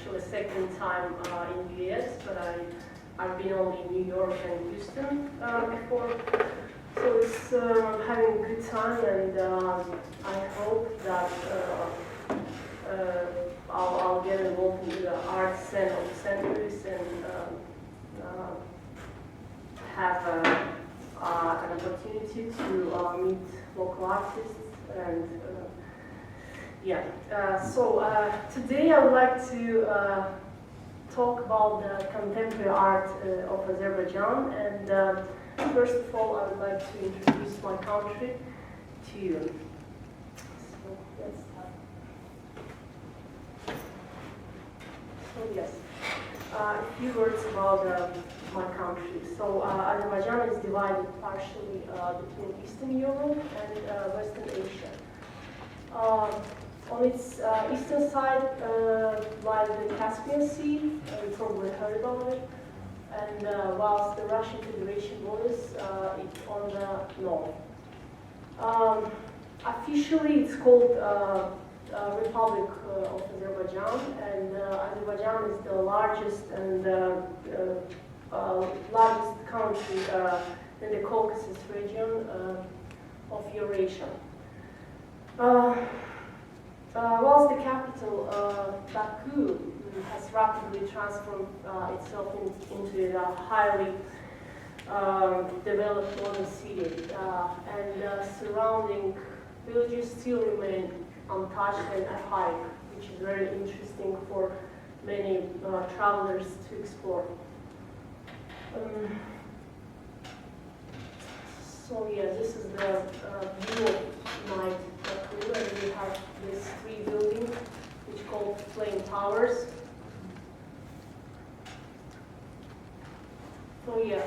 actually second time in the US, but I've been only in New York and Houston before. So it's having a good time, and I hope that I'll get involved in the art scene of St. Louis and have an opportunity to meet local artists and today I would like to talk about the contemporary art of Azerbaijan, and first of all I would like to introduce my country to you. So let's start. So yes, a few words about my country. So Azerbaijan is divided partially between Eastern Europe and Western Asia. On its eastern side lies the Caspian Sea, you probably heard about it, and whilst the Russian Federation borders it on the north. Officially it's called Republic of Azerbaijan, and Azerbaijan is the largest and largest country in the Caucasus region of Eurasia. Whilst the capital, Baku, has rapidly transformed itself into a highly developed modern city, and surrounding villages still remain untouched and archaic, which is very interesting for many travelers to explore. So yeah, this is the view of night Baku, and we have these three buildings which are called Flame Towers. So yeah,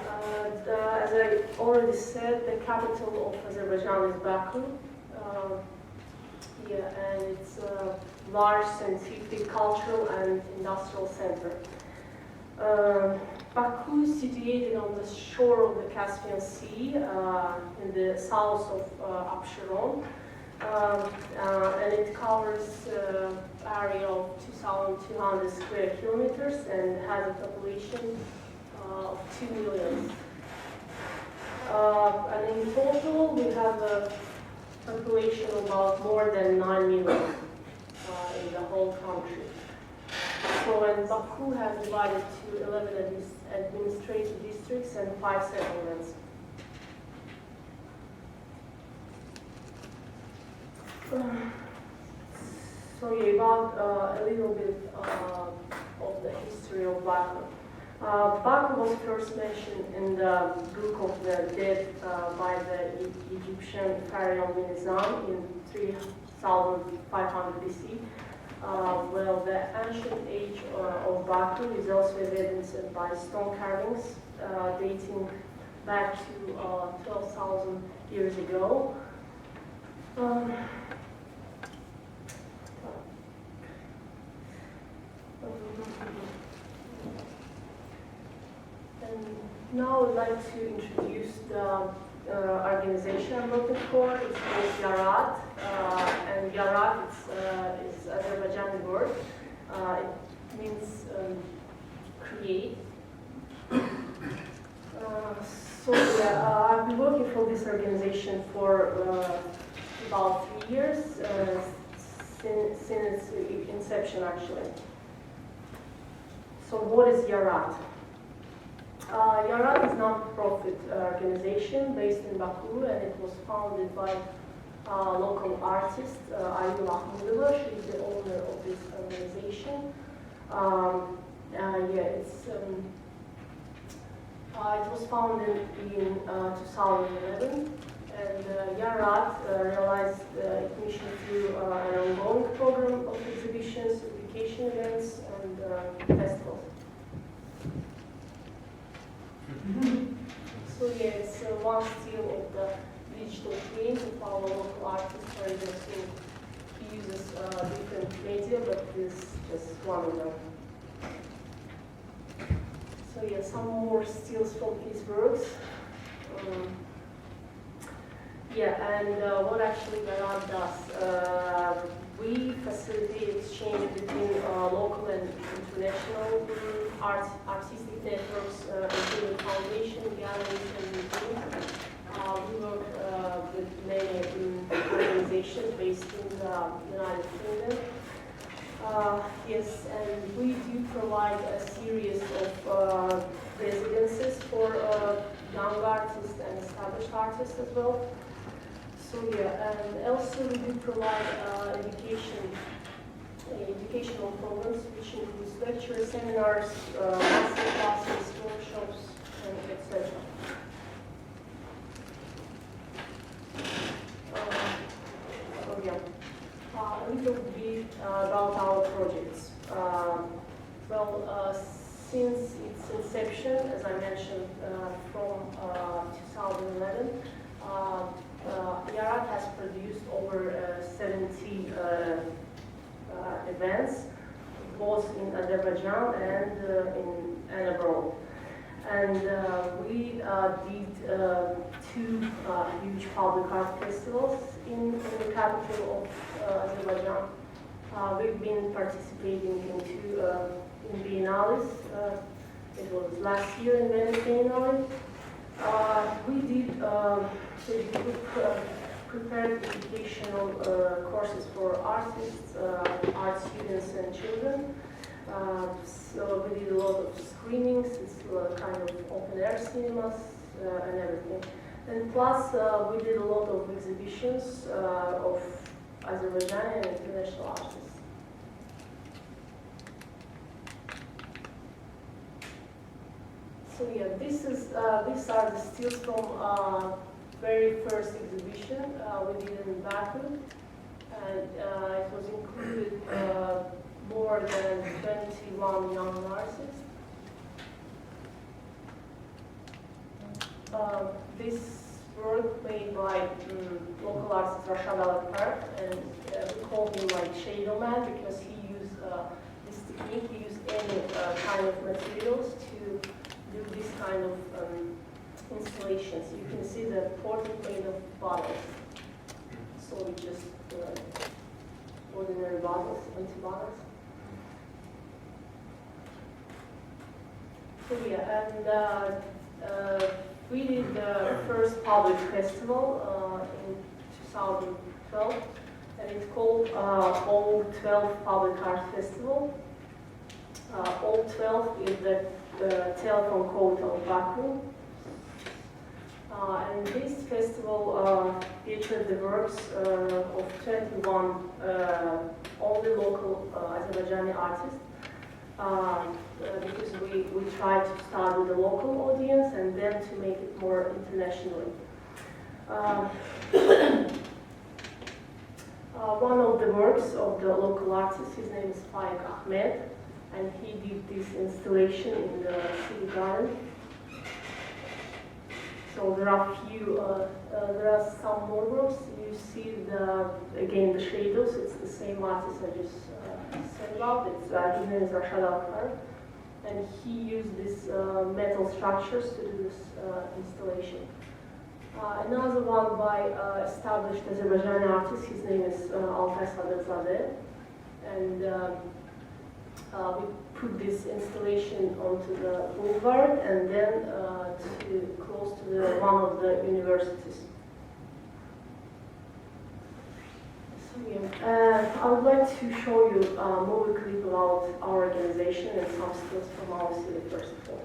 as I already said, the capital of Azerbaijan is Baku. And it's a large scientific, cultural, and industrial center. Baku is situated on the shore of the Caspian Sea in the south of Absheron, and it covers an area of 2,200 square kilometers and has a population of 2 million. And in total, we have a population of about more than 9 million in the whole country. So, and Baku has divided to 11 administrative districts and 5 settlements. So yeah, about a little bit of the history of Baku. Baku was first mentioned in the Book of the Dead by the Egyptian pharaoh Nizam in 3500 BC. Well, the ancient age of Baku is also evidenced by stone carvings dating back to 12,000 years ago. And now I would like to introduce the organization I'm working for. It's called Yarat, and Yarat is Azerbaijani word. It means create. I've been working for this organization for about 3 years, since its inception actually. So what is Yarat? Yarat is a non-profit organization based in Baku, and it was founded by local artist Ayul Ahmedova. She is the owner of this organization. It was founded in 2011, and Yarat realized its mission through an ongoing program of exhibitions, education events, and festivals. So yeah, it's one still of the digital twins of our local artists. For example, he uses different media, but this is just one of them. So yeah, some more stills from his works. What actually Yarat does, we facilitate exchange between local and international artistic networks, including foundation, galleries, and museums. We work with many organizations based in the United Kingdom. Yes, and we do provide a series of residences for young artists and established artists as well. So yeah, and also we do provide educational programs, which includes lectures, seminars, master classes, workshops, and etc. Oh yeah, a little bit about our projects. Since its inception, as I mentioned, from 2011, Yarat has produced over 70 events, both in Azerbaijan and abroad. And we did two huge public art festivals in the capital of Azerbaijan. We've been participating in two in biennales. It was last year in Venice Biennale. We did prepared educational courses for artists, art students, and children. So we did a lot of screenings, it's kind of open air cinemas and everything. And plus, we did a lot of exhibitions of Azerbaijani and international artists. So yeah, these are the stills from very first exhibition we did in Baku, and it was included more than 21 young artists. This work made by local artist Rashad Alakar, and we call him like Shadow Man because he used this technique. He used any kind of materials to do this kind of installations. You can see the portrait made of bottles. So we just ordinary bottles, empty bottles. So yeah, and we did the first public festival in 2012, and it's called All 12 Public Art Festival. All 12 is the telephone code of Baku. And this festival featured the works of 21 only local Azerbaijani artists, because we try to start with the local audience and then to make it more internationally. One of the works of the local artist, his name is Faik Ahmed, and he did this installation in the city garden. So there are some more works. You see again the shadows. It's the same artist I just said about. His name is Rashad Alkar, and he used these metal structures to do this installation. Another one by established Azerbaijani artist. His name is Altay Saderzadeh, and we put this installation onto the boulevard and then close to one of the universities. So yeah, I would like to show you a movie clip about our organization and some skills from our city first of all.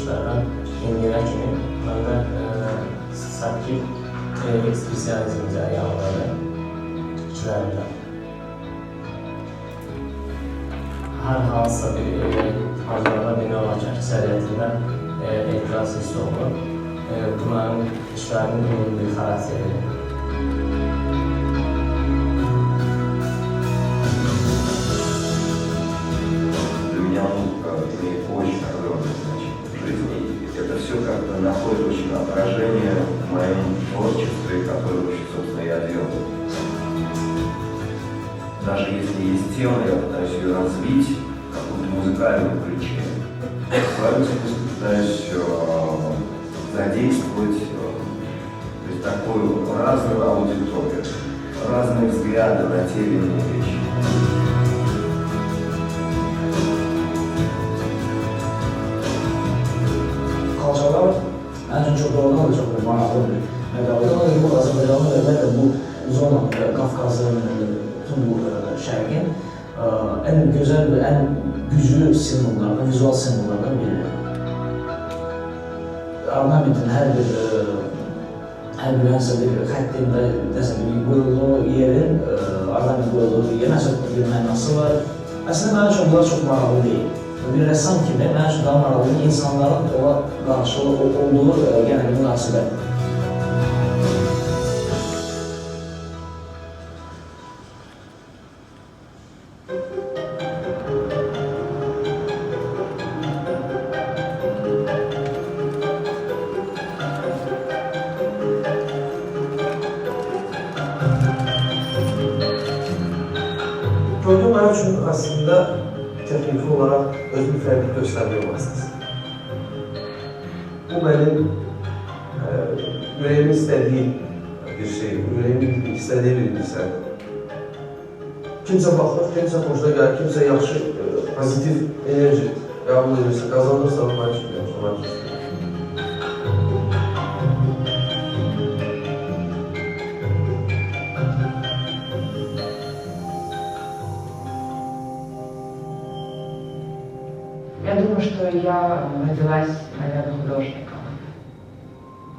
çıxaran yeniyevə kimi məndə sakit ekspresionizmcə ayaqları fikirlərimdə. Hər hansısa bir hazırlama demək olar ki, əksəriyyətində etiraz hissi olur. Bu mənim işlərimin uyğun bir xarakteridir. Для меня музыка имеет очень огромное значение в жизни. Это все как-то находит очень отражение в моем творчестве, которое вообще, собственно, я делаю. Даже если есть тема, я пытаюсь ее развить в каком-то музыкальном ключе. В своем искусстве пытаюсь задействовать то есть такую разную аудиторию, разные взгляды на те или иные вещи. Kalçalar mənim üçün çox doğrudan da çox maraqlı bir məqalədir. Ona görə bu Azərbaycanın ümumiyyətlə bu zona, Qafqazın, bütün bu şərqin ən gözəl və ən güclü simvollardan, vizual simvollardan biridir. Ornamentin hər bir xəttin və qoyulduğu yerin, ornament qoyulduğu yerin əsas bir mənası var. Əslində mənim üçün bunlar çox maraqlı deyil. Bir rəssam kimi mənim üçün daha maraqlı insanların ona qarşı olduğu genel münasibət. Program mənim üçün aslında texniki olaraq öz bir fərqli göstərmək vasitəsi. Bu mənim ürəyimin istədiyi bir şey, ürəyimin istədiyi bir bilgisayardır. Kimsə baxır, kimsə xoşuna gəlir, kimsə yaxşı, pozitiv enerji qəbul edirsə, qazanırsa, mən üçün yaxşı, mən üçün. Я думаю, что я родилась, наверное, художником.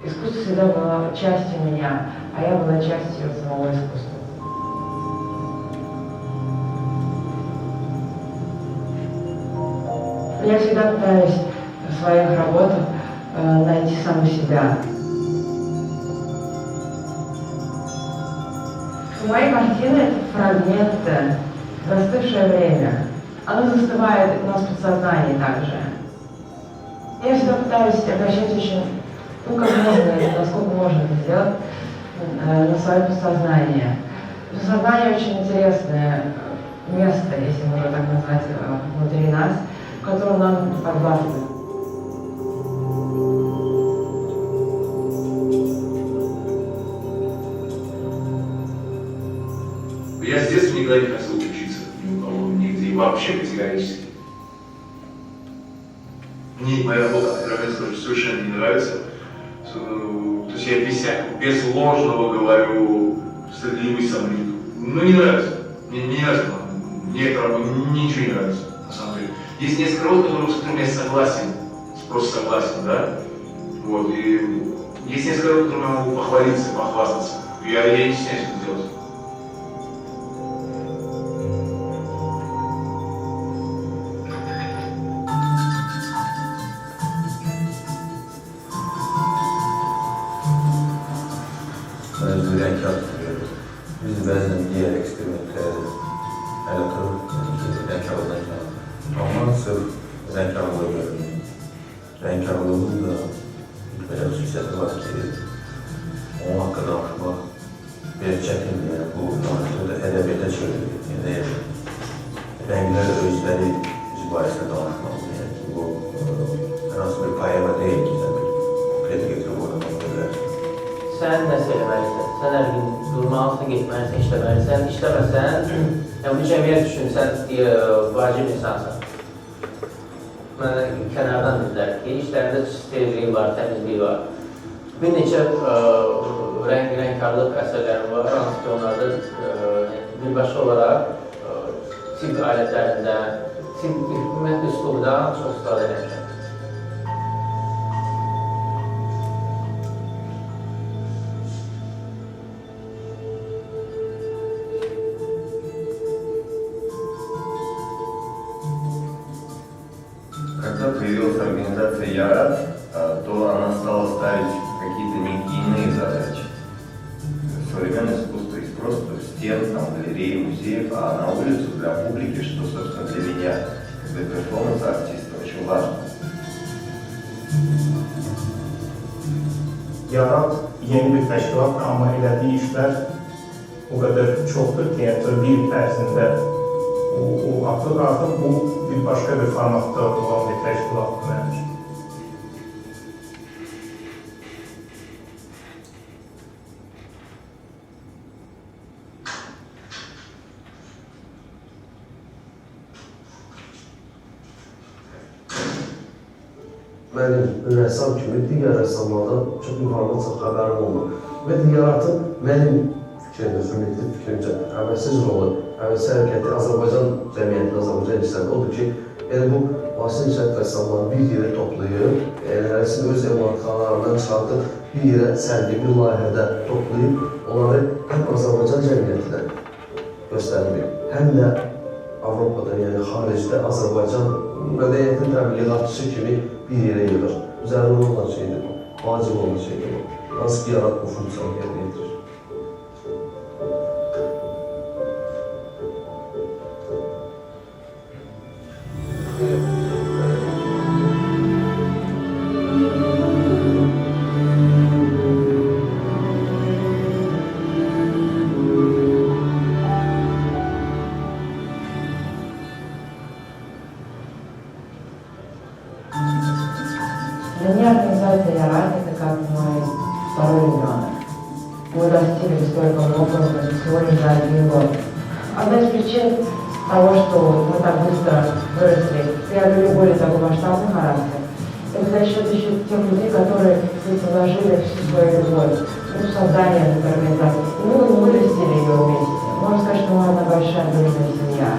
Искусство всегда было частью меня, а я была частью самого искусства. Я всегда пытаюсь в своих работах найти саму себя. Мои картины — это фрагменты, застывшее время. Оно застывает у нас в подсознании также. Я всегда пытаюсь обращать очень, как можно, насколько можно это сделать, на свое подсознание. Подсознание очень интересное место, если можно так назвать, внутри нас, которое нам подвластно. Я с детства никогда не хотел учиться ни у кого, нигде, вообще категорически. Мне моя работа, совершенно не нравится. То есть я без ложного говорю, стыдливый сам. Ну не нравится. Мне не нравится. Мне эта работа ничего не нравится, на самом деле. Есть несколько работ, с которыми я согласен, просто согласен, да? Вот, и есть несколько работ, которыми я могу похвалиться, похвастаться. Я не стесняюсь это делать. Biz bəzən digər eksperimentlərə əl atırıq, rəngkarlıqdan kənarda. Amma sırf rəngkarlığı görürük. Rəngkarlığın da belə xüsusiyyəti var ki, onun haqqında danışmaq belə çətindir. Yəni, bu danışıqda ədəbiyyata çevrilir. Yəni, rənglər özləri biz barəsində danışmalıdır. Yəni, bu hər hansı bir poema deyil ki, konkret getirib oynamaq bilər. Sən nəsə eləməlisən, sən hər gün durmalısın, getməlisən, işləməlisən, işləməsən, bu cəmiyyət üçün sən vacib insansan. Mənə kənardan dedilər ki, işlərində sterilliyi var, təmizliyi var. Bir neçə rəngkarlıq əsərlərim var, hansı ki onlarda birbaşa olaraq tibb alətlərindən, tibb üslubdan çox istifadə edəcəm. появилась организация «Ярат», то она стала ставить какие-то некие иные задачи. Современное искусство из просто стен, там, галерей, музеев, а на улицу для публики, что, собственно, для меня, как для перформанс-артиста, очень важно. Yarat yeni bir təşkilatdır, amma elədiyi işlər o qədər çoxdur ki, yəni bir il ərzində o artıq bu bir başqa bir formatda olan bir təşkilatdır mənim üçün. Mənim rəssam kimi digər rəssamlardan çox informasiya xəbərim olmur. Və Yaratın mənim fikrimdə, subjektiv fikrimcə, əvəzsiz rolu, əvəzsiz hərəkəti Azərbaycan cəmiyyətində, Azərbaycan incəsəndə odur ki, yəni bu müasir incəsət rəssamları bir yerə toplayıb, yəni hərəsini öz emalatxanalarından çıxartıb, bir yerə sərgi, bir layihədə toplayıb, onları həm Azərbaycan cəmiyyətinə göstərmək, həm də Avropada, yəni xaricdə Azərbaycan mədəniyyətinin təbliğatçısı kimi bir yerə yığır. Üzərində olan şeydir bu, vacib olan şeydir bu. Hansı ki, Yarat bu funksiyanı yerinə yetirir. Для меня организация «Ярат» — это как мой второй ребенок. Мы достигли столько многого всего лишь за 1 год. Одна из причин того, что мы так быстро выросли, приобрели более такой масштабный характер, это за счет еще тех людей, которые здесь вложили всю свою любовь в создание этой организации. И мы вырастили ее вместе. Можно сказать, что мы одна большая дружная семья.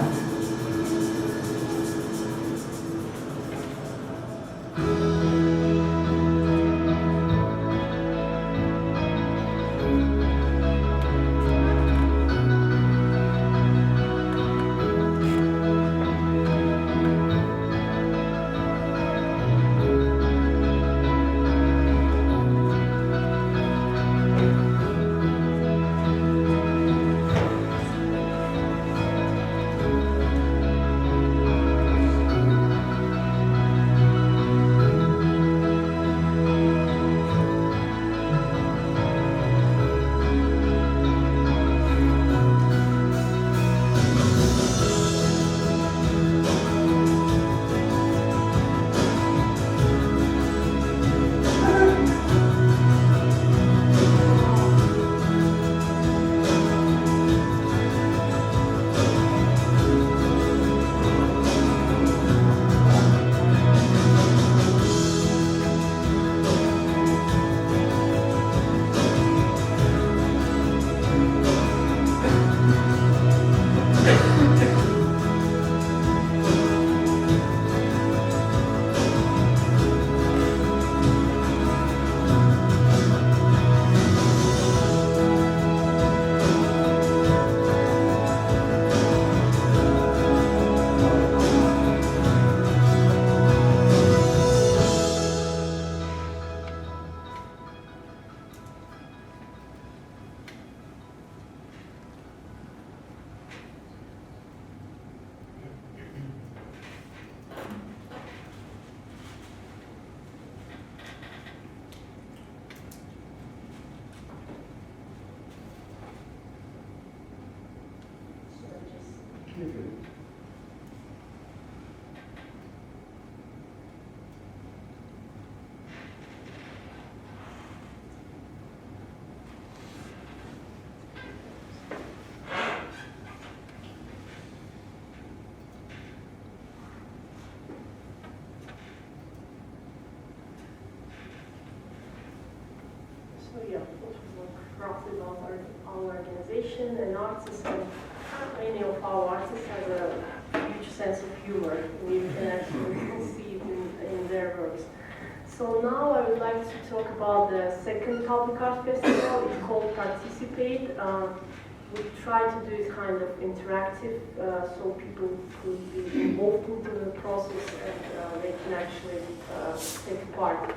So yeah, it was roughly about our organization and artists, and many of our artists have a huge sense of humor, and you can actually see it in their works. So now I would like to talk about the second public art festival. It's called Participate. we try to do it kind of interactive, so people could be involved into the process and they can actually take part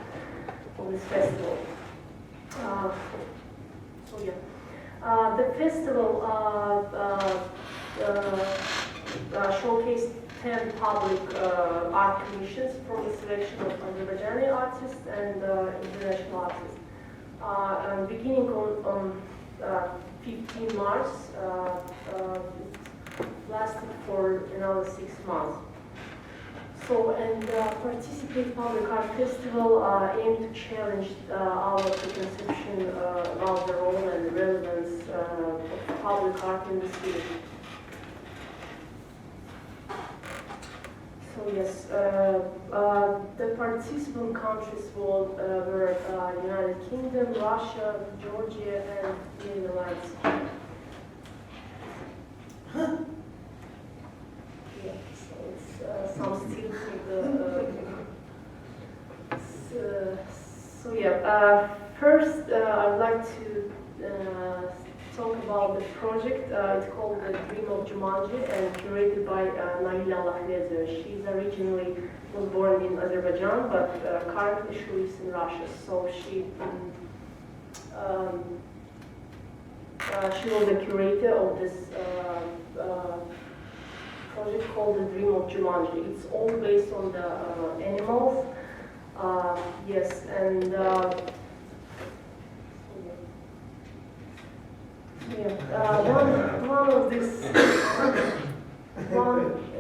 of this festival. So yeah, the festival showcased 10 public art commissions from the selection of Azerbaijani artists and international artists. And beginning on 15 March, it lasted for another 6 months. So, and Participate Public Art Festival aimed to challenge our preconception about the role and relevance of public art in the city. So yes, the participant countries were United Kingdom, Russia, Georgia, and Netherlands. Yeah, so it's some still so yeah, first I'd like to talk about the project. It's called The Dream of Jumanji and curated by Naila Lahledze. She's originally was born in Azerbaijan, but currently she lives in Russia. So she was the curator of this project called The Dream of Jumanji. It's all based on the animals. Yes, and one of this,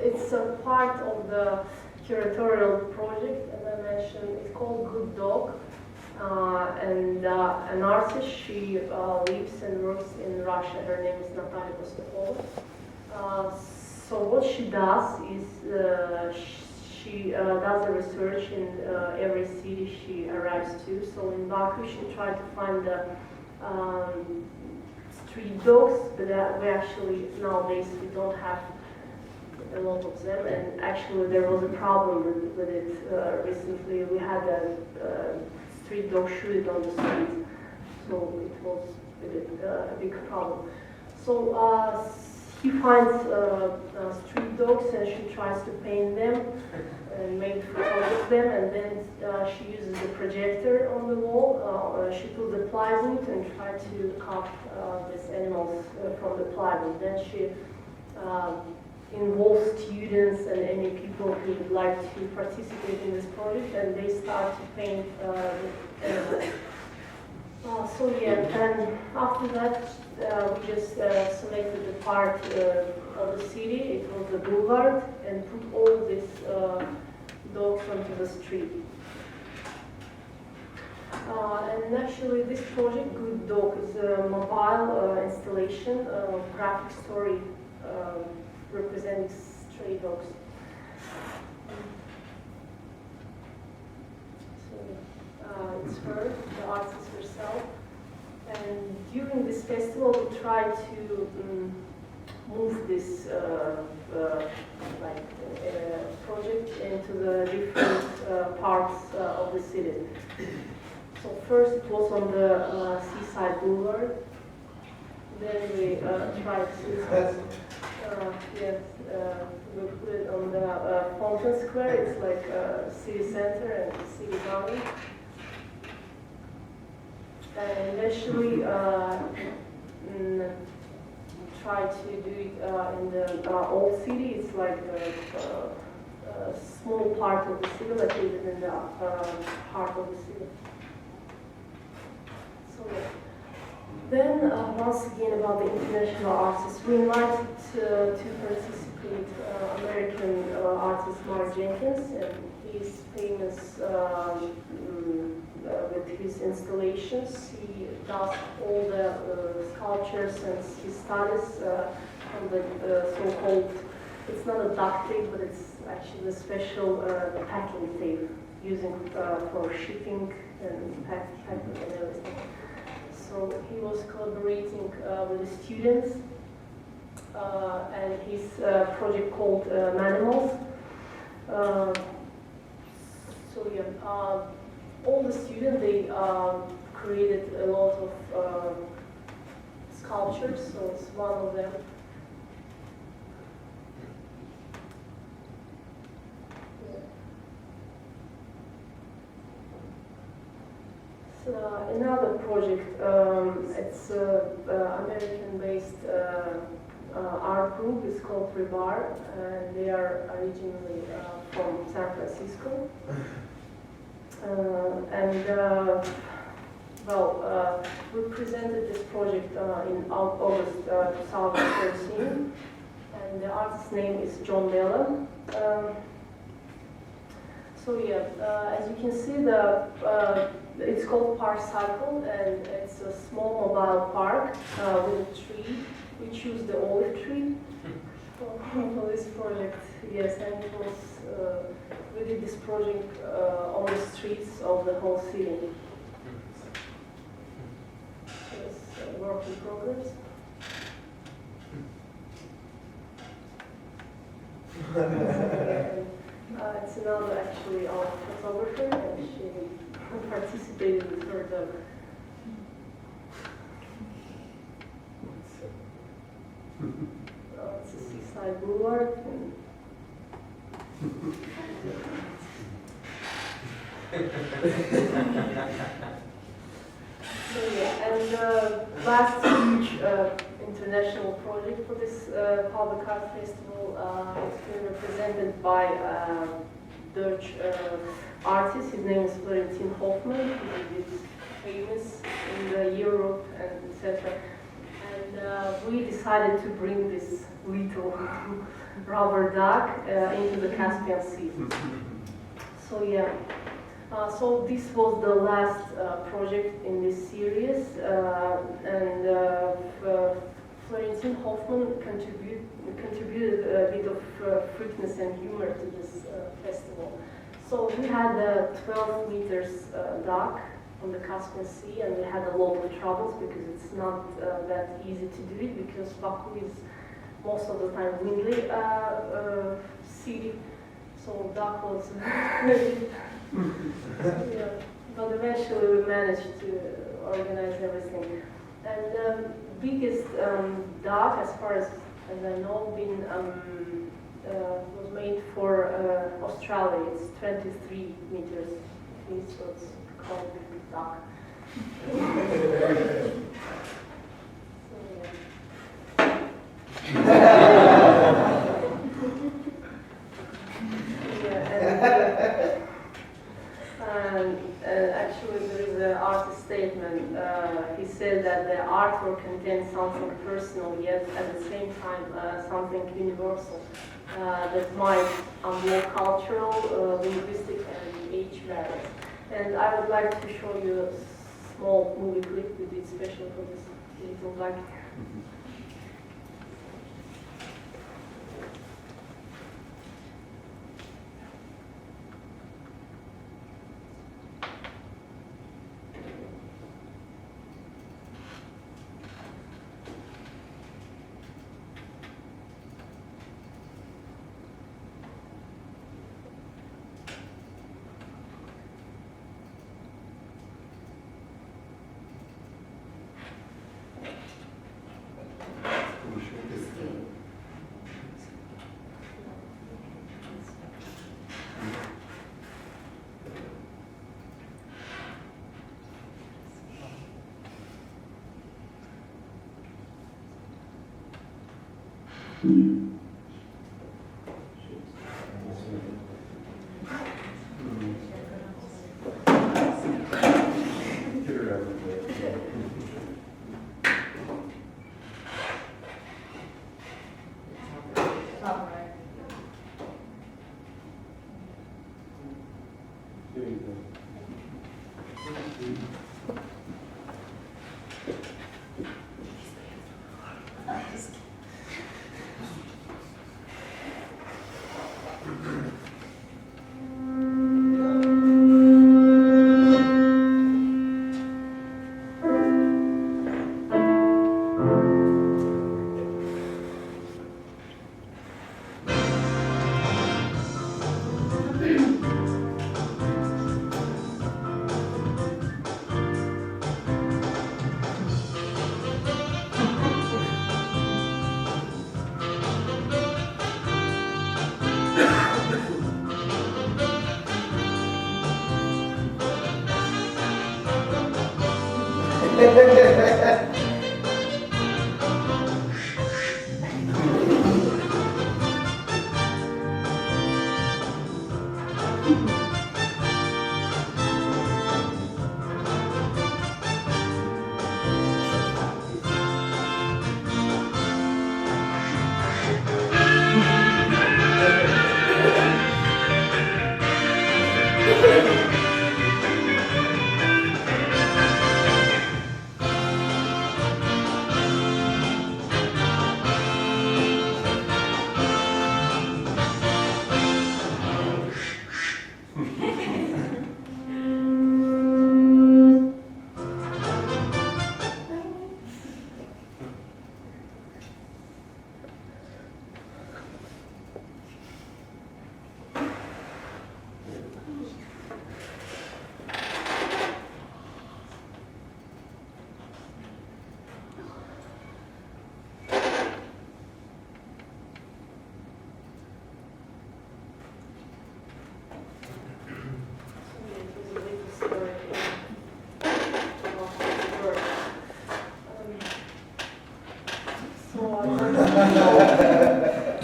it's a part of the curatorial project, as I mentioned. It's called Good Dog, and an artist, she lives and works in Russia. Her name is Lana Sokolova. So what she does is she does a research in every city she arrives to. So in Baku, she tried to find the street dogs, but we actually nowadays we don't have a lot of them. And actually, there was a problem with it recently. We had a street dog shooting on the street, so it was a big problem. So he finds street dogs and she tries to paint them and make photos of them, and then she uses the projector on the wall. She put the plywood and tried to cut these animals from the plywood. Then she involves students and any people who would like to participate in this project, and they start to paint the animals. So yeah, and after that we just selected the part of the city. It was the boulevard, and put all these dogs onto the street. And actually this project, Good Dog, is a mobile installation of graphic story representing stray dogs. It's her, the artist herself. And during this festival, we try to move this project into the different parts of the city. So first it was on the Seaside Boulevard. Then we tried to we put it on the Fountain Square. It's like a city center and city boundary. And eventually try to do it in the old city. It's like a small part of the city located in the heart of the city. So then once again about the international artists, we invited to participate American artist Mark Jenkins, and he's famous with his installations. He does all the sculptures and he studies on the so-called, it's not a duct tape, but it's actually a special packing tape using for shipping and packing and everything. So he was collaborating with the students and his project called Manimals. So yeah, all the students, they created a lot of sculptures, so it's one of them. So another project, it's American-based art group. It's called Rebar, and they are originally from San Francisco. We presented this project in August 2013, and the artist's name is John Mellon. As you can see, it's called Park Cycle, and it's a small mobile park with a tree. We choose the olive tree for this project. Yes, and it was we did this project on the streets of the whole city. It's a work in progress. It's another actually our photographer, and she participated with her dog. It's a seaside boulevard. Last huge international project for this public art festival is being represented by Dutch artist. His name is Florentin Hoffman. He is famous in Europe and etc. And we decided to bring this little rubber duck into the Caspian Sea. So this was the last project in this series, and Florentin Hoffman contributed a bit of freakness and humor to this festival. So we had a 12 meters dock on the Caspian Sea, and we had a lot of troubles because it's not that easy to do it, because Baku is most of the time windy sea, so dock was but eventually we managed to organize everything. And the biggest dock, as far as I know, was made for Australia. It's 23 meters, so it's called big dock. Actually, there is an artist statement. He said that the artwork contains something personal, yet at the same time something universal that might unlock cultural, linguistic, and age barriers. And I would like to show you a small movie clip we did special for this little guy.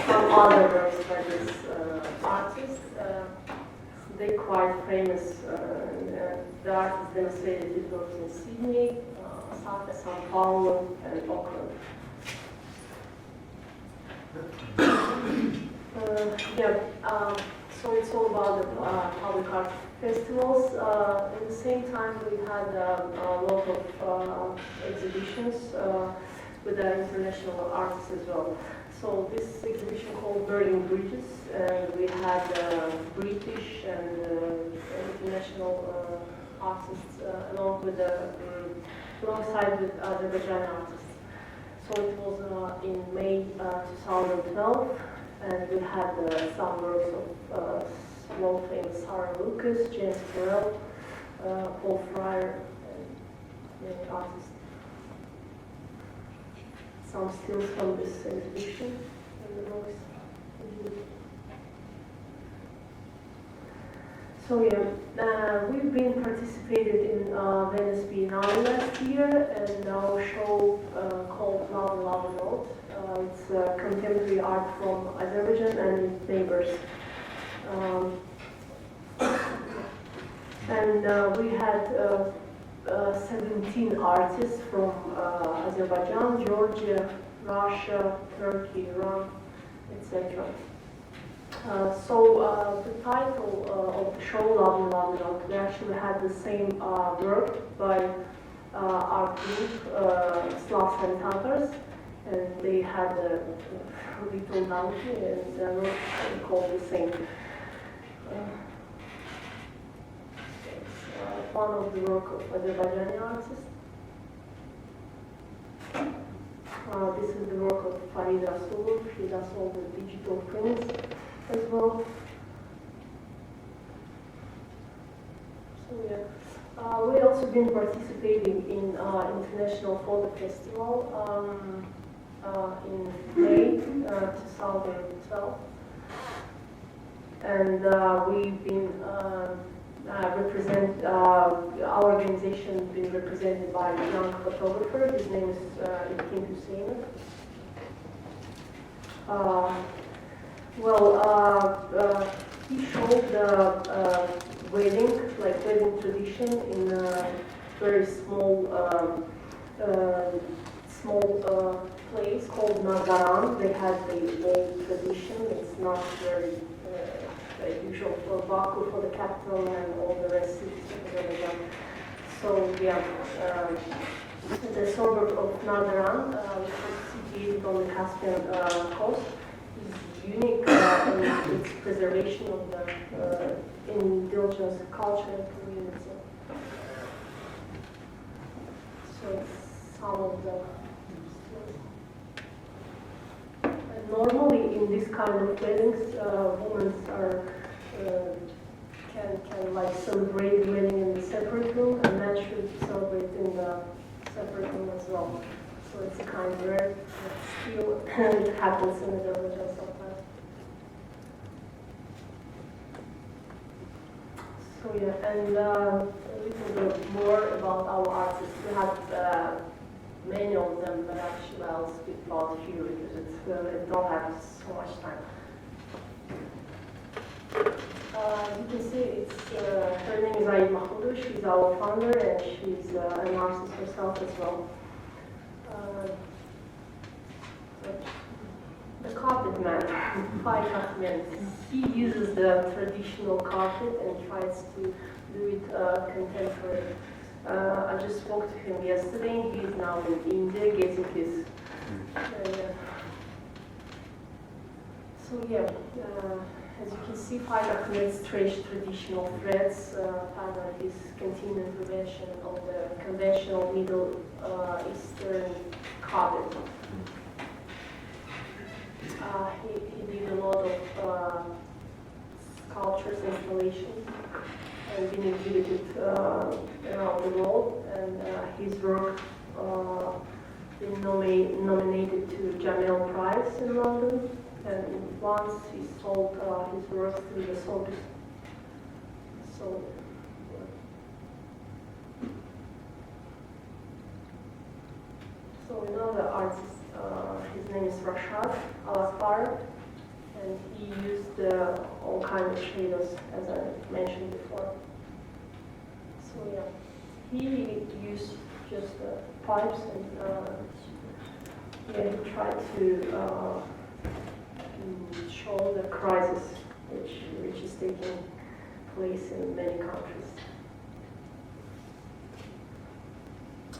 Some other works by this artist. They quite famous. The artist demonstrated his works in Sydney, São Paulo, and Auckland. So it's all about the public art festivals. At the same time, we had a lot of exhibitions with the international artists as well. So this exhibition called Burning Bridges, and we had British and international artists along with alongside with Azerbaijani artists. So it was in May 2012, and we had some works of world famous Sarah Lucas, James Farrell, Paul Fryer, and many artists. Some stills from this exhibition and the works. So yeah, we've been participated in Venice Biennale last year, and our show called Love Love Note. It's contemporary art from Azerbaijan and its neighbors. And we had 17 artists from Azerbaijan, Georgia, Russia, Turkey, Iran, etc. So the title of the show, Love Love Note, we actually had the same work by our group, Slavs and Tatars, and they had a little donkey, and the work called the same. One of the work of Azerbaijani artists. This is the work of Farida Sulur. She does all the digital prints as well. So yeah, we also been participating in International Photo Festival in May 2012, and we've been our organization has been represented by a young photographer. His name is Ilkin Hussein. He showed the wedding tradition in a very small place called Nagaran. They had the old tradition. It's not very usual for Baku, for the capital, and all the rest cities of Azerbaijan. So yeah, the suburb of Nagaran, which is situated on the Caspian coast, is unique in its preservation of the indigenous culture and community. So it's some of the. Normally, in this kind of weddings, women are can like celebrate the wedding in the separate room, and men should celebrate in the separate room as well. So it's kind of rare, but still it happens in Azerbaijan sometimes. yeah, and a little bit more about our artists. We have many of them, but actually I'll speak about a few because it don't have so much time. You can see her name is Aid Mahmoudou. She's our founder and she's an artist herself as well. The carpet man, Faik Ahmed, he uses the traditional carpet and tries to do it contemporary. I just spoke to him yesterday. He is now in India getting his. So yeah, as you can see, Faik Ahmed stretched traditional threads, part of his continued invention of the conventional Middle Eastern carpet. He did a lot of sculptures, installations, and been exhibited around the world. And his work been nominated to Jamel Prize in London. And once he sold his work through the Sotheby's. So. So another artist, his name is Rashad Al-Asfar, and he used all kinds of shaders, as I mentioned before. So yeah, he used just pipes and yeah, he tried to show the crisis which is taking place in many countries.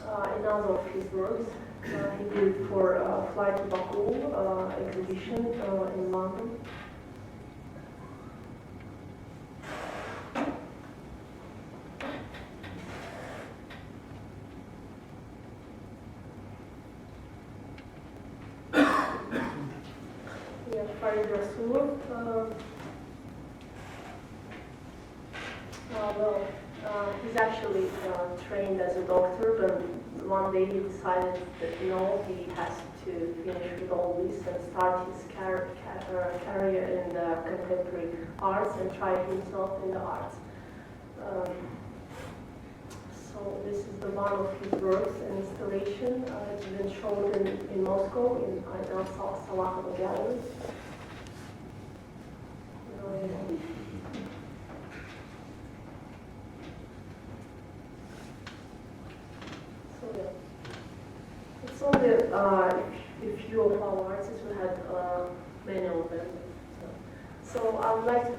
Another of his works he did for Flight to Baku exhibition in London. Yeah, Farid Rasulov. He's actually trained as a doctor, but one day he decided that no, he has to finish with all this and start his career in the contemporary arts and try himself in the arts. So this is the one of his works, an installation. It's been shown in Moscow in Salakhova Gallery. It's only a few of our artists. We had many of them. So I would like to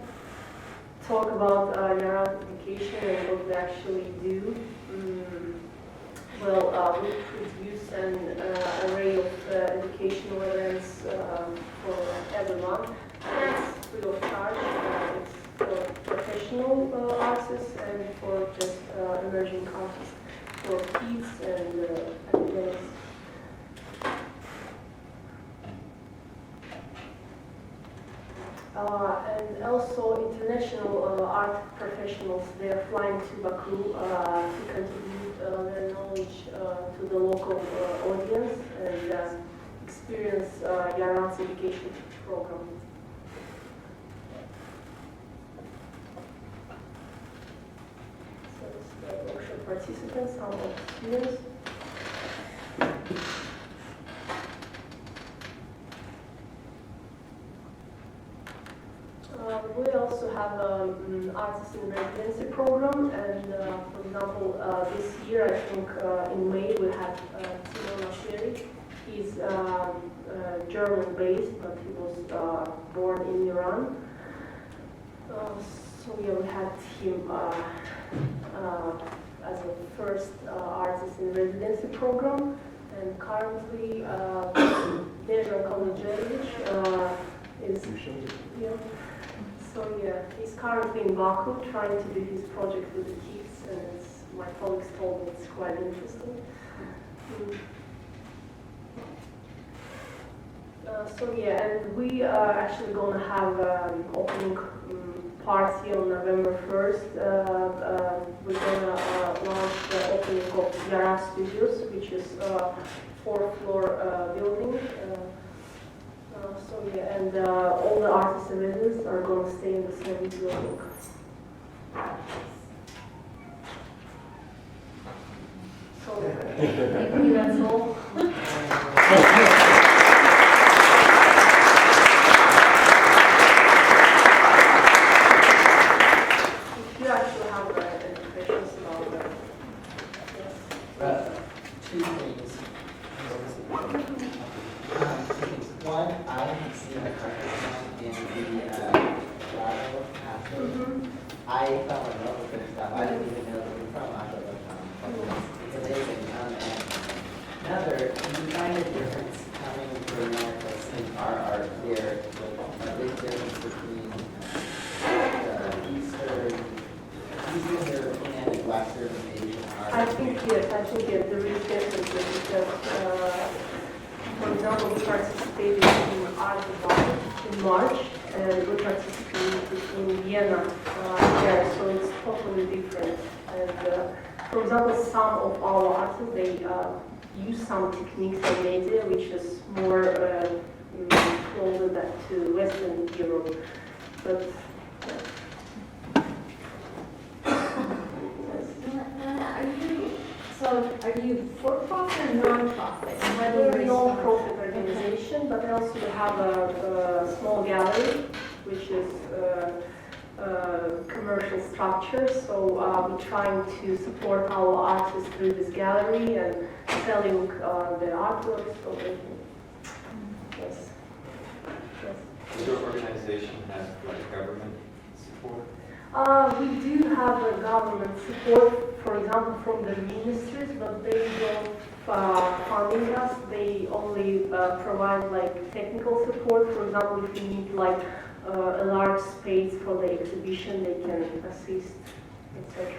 talk about Yaran education and what we actually do. Well, we produce an array of educational events for everyone. It's free of charge. It's for professional artists and for just emerging artists, for kids and academics. And also international art professionals, they are flying to Baku to contribute their knowledge to the local audience and experience Yaran's education program. So this is the workshop participants, some of the students. We also have an artist in residency program, and for example, this year, I think in May, we had Timur Masheri. He's German-based, but he was born in Iran. So yeah, we had him as a first artist in residency program, and currently Dejan Kolodzhevic is. Yeah. So yeah, he's currently in Baku trying to do his project with the kids, and my colleagues told me it's quite interesting. So yeah, and we are actually going to have an opening party on November 1st. We're going to launch the opening of Yara Studios, which is a 4-floor building. So yeah, and all the artists and residents are going to stay in the same building. Maybe that's all. If you actually have any questions about that. Yes. Two things. One, I have seen the carpet in the Lana Sokolova. I fell in love with their stuff. I didn't even know they were from Sokolova. It's amazing. And another, do you find a difference coming to America, seeing our art here, a big difference between Eastern European and Western Asian art? I think yes, there is definitely because, for example, we participated in Art Dubai in March, and we participated in Vienna there, so it's totally different. And for example, some of our artists, they use some techniques and media which is more closer to Western Europe, but Are you for-profit or non-profit? we're a non-profit organization, but also we have a small gallery, which is commercial structure. So we're trying to support our artists through this gallery and selling the artworks. So yes. Does your organization have like government support? We do have a government support, for example, from the ministries, but they don't funding us. They only provide like technical support. For example, if you need like a large space for the exhibition, they can assist, etc.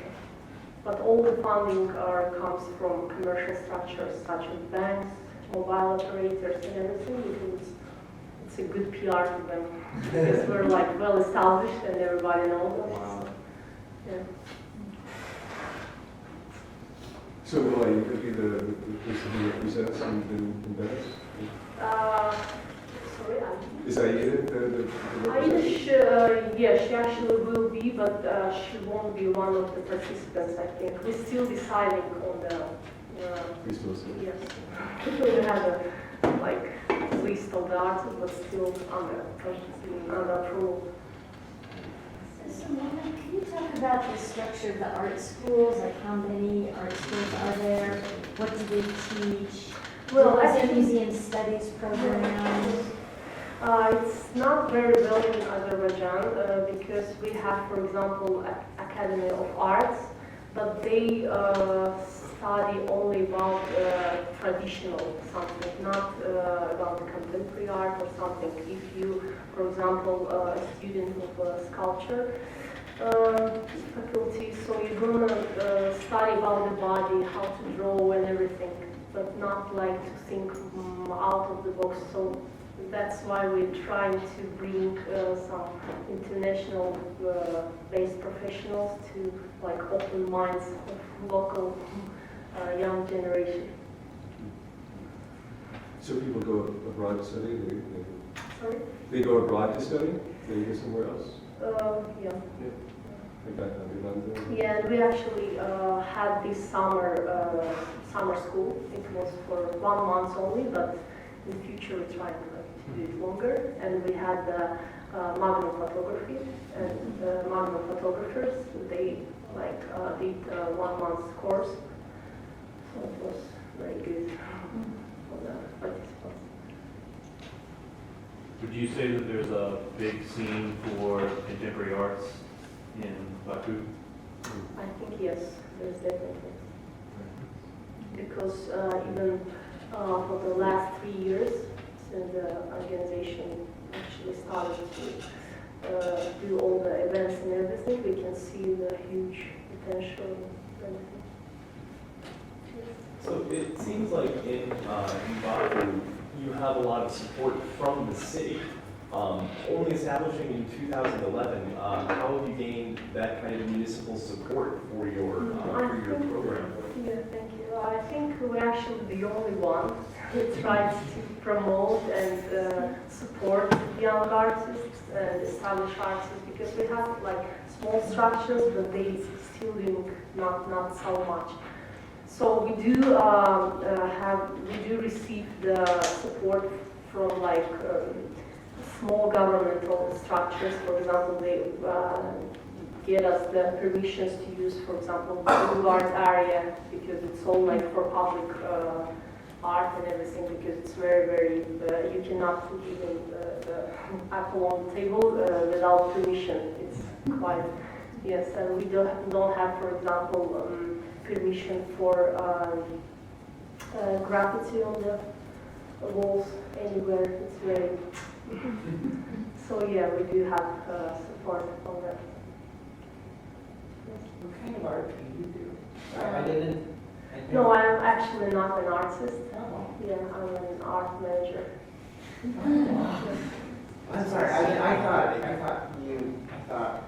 But all the funding comes from commercial structures such as banks, mobile operators, and everything. Because it's a good PR for them because we're like well established and everybody knows us. Wow. Yeah. So you could be the person who represents in Venice? Sorry, Is Aida the Aida, yeah, she actually will be, but she won't be one of the participants, I think. We're still deciding on the, yes. We have a list of the artists, but still under approval. So, Lana, can you talk about the structure of the art schools? Like, how many art schools are there? What do they teach? Well, Is there a actually, museum studies program? it's not very well in Azerbaijan because we have, for example, Academy of Arts, but they study only about traditional something, not about the contemporary art or something. If you, for example, a student of sculpture faculty, so you're gonna study about the body, how to draw and everything, but not like to think out of the box. So that's why we're trying to bring some international based professionals to like open minds of local young generation. So people go abroad to study? Sorry? They go abroad to study? They go somewhere else? Yeah. Like that, London? Yeah, and we actually had this summer school. It was for 1 month only, but in the future we're trying to do it longer. And we had magno photography, and magno photographers, they did 1 month course. So it was very good for the participants. Would you say that there's a big scene for contemporary arts in Baku? I think yes, there's definitely. Because even for the last 3 years, since the organization actually started to do all the events and everything, we can see the huge potential and everything. So it seems like in Baku, you have a lot of support from the city. Only establishing in 2011, how have you gained that kind of municipal support for your program? Yeah, thank you. I think we're actually the only one who tries to promote and support young artists and established artists, because we have like small structures, but they still doing not so much. So we do receive the support from like small governmental structures. For example, they get us the permissions to use, for example, the boulevard area, because it's all like for public art and everything, because it's very, you cannot put even the apple on the table without permission. It's quite, yes, and we don't have, for example, permission for graffiti on the walls anywhere. It's very, so yeah, we do have support on that. What kind of art do you do? I didn't. No, I'm actually not an artist. Oh. Yeah, I'm an art manager. I'm sorry. I mean, I thought.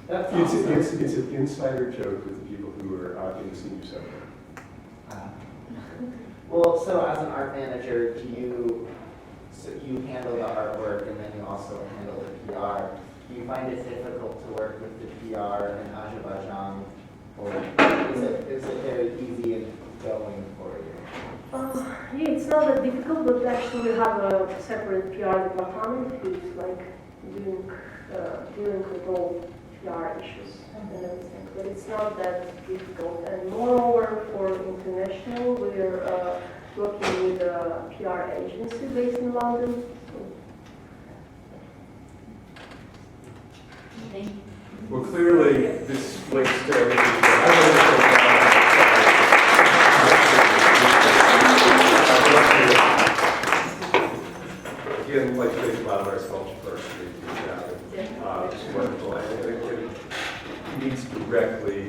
That's awesome. It's an insider joke with the people who are out in the senior center. Well, so as an art manager, you handle the artwork and then you also handle the PR. Do you find it difficult to work with the PR in Azerbaijan, or is it very easy and going for you? Yeah, it's not that difficult, but actually we have a separate PR department who's like dealing with all PR issues and everything. But it's not that difficult. And moreover, for international, we're working with a PR agency based in London. Well, clearly, this links to everything. I again, like to thank a lot of our sculpture first. It's wonderful. I think it leads directly